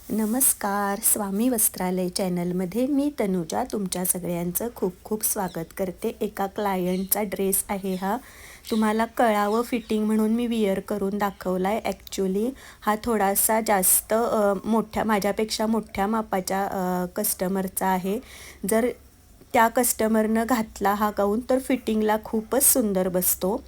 नमस्कार. स्वामी वस्त्रालय चॅनलमध्ये मी तनुजा तुमच्या सगळ्यांचं खूप खूप स्वागत करते. एका क्लायंटचा ड्रेस आहे हा. तुम्हाला कळावं फिटिंग म्हणून मी विअर करून दाखवला आहे. ॲक्च्युली हा थोडासा जास्त माझ्यापेक्षा मोठ्या मापाच्या कस्टमरचा आहे. जर त्या कस्टमरनं घातला हा गाऊन तर फिटिंगला खूपच सुंदर बसतो.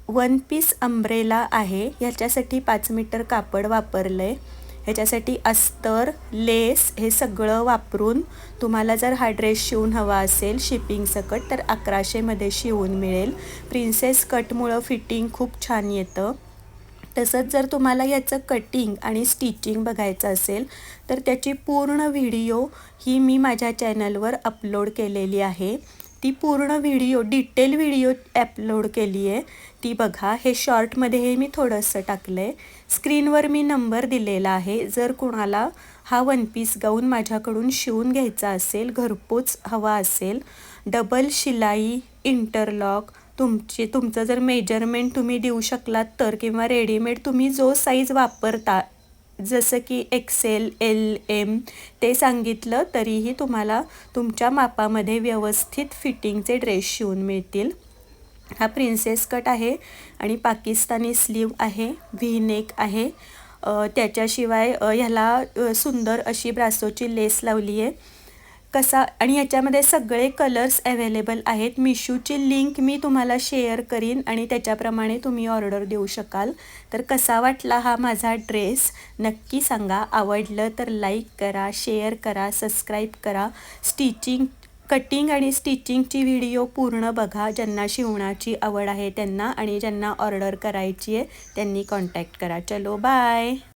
वन पीस अंब्रेला आहे. ह्याच्यासाठी 5 मीटर कापड वापरलं आहे. ह्याच्यासाठी अस्तर, लेस हे सगळं वापरून तुम्हाला जर हा ड्रेस शिवून हवा असेल शिपिंग सकट तर 1100मध्ये शिवून मिळेल. प्रिन्सेस कटमुळं फिटिंग खूप छान येतं. तसंच जर तुम्हाला याचं कटिंग आणि स्टिचिंग बघायचं असेल तर त्याची पूर्ण व्हिडिओ ही मी माझ्या चॅनलवर अपलोड केलेली आहे. ती पूर्ण व्हिडिओ डिटेल व्हिडिओ अपलोड केली आहे, ती बघा. हे शॉर्टमध्ये हे मी थोडंसं टाकलं आहे. स्क्रीनवर मी नंबर दिलेला आहे. जर कुणाला हा वन पीस गाऊन माझ्याकडून शिवून घ्यायचा असेल, घरपोच हवा असेल, डबल शिलाई, इंटरलॉक, तुमचं जर मेजरमेंट तुम्ही देऊ शकलात तर, किंवा रेडीमेड तुम्ही जो साईज वापरता जसं की XL, L, M ते सांगितलं तरीही तुम्हाला तुमच्या मापामध्ये व्यवस्थित फिटिंगचे ड्रेस शिवून मिळतील. हा प्रिन्सेस कट आहे आणि पाकिस्तानी स्लीव आहे, व्ही नेक आहे. त्याच्याशिवाय ह्याला सुंदर अशी ब्रासोची लेस लावली आहे. आणि ह्याच्यामध्ये सगळे कलर्स अवेलेबल आहेत. मिशोची लिंक मी तुम्हाला शेअर करीन आणि त्याच्याप्रमाणे तुम्ही ऑर्डर देऊ शकाल. तर कसा वाटला हा माझा ड्रेस नक्की सांगा. आवडलं तर लाईक करा, शेअर करा, सबस्क्राईब करा. कटिंग आणि स्टिचिंगची व्हिडिओ पूर्ण बघा. ज्यांना शिवण्याची आवड आहे त्यांना, आणि ज्यांना ऑर्डर करायची आहे त्यांनी कॉन्टॅक्ट करा. चलो बाय.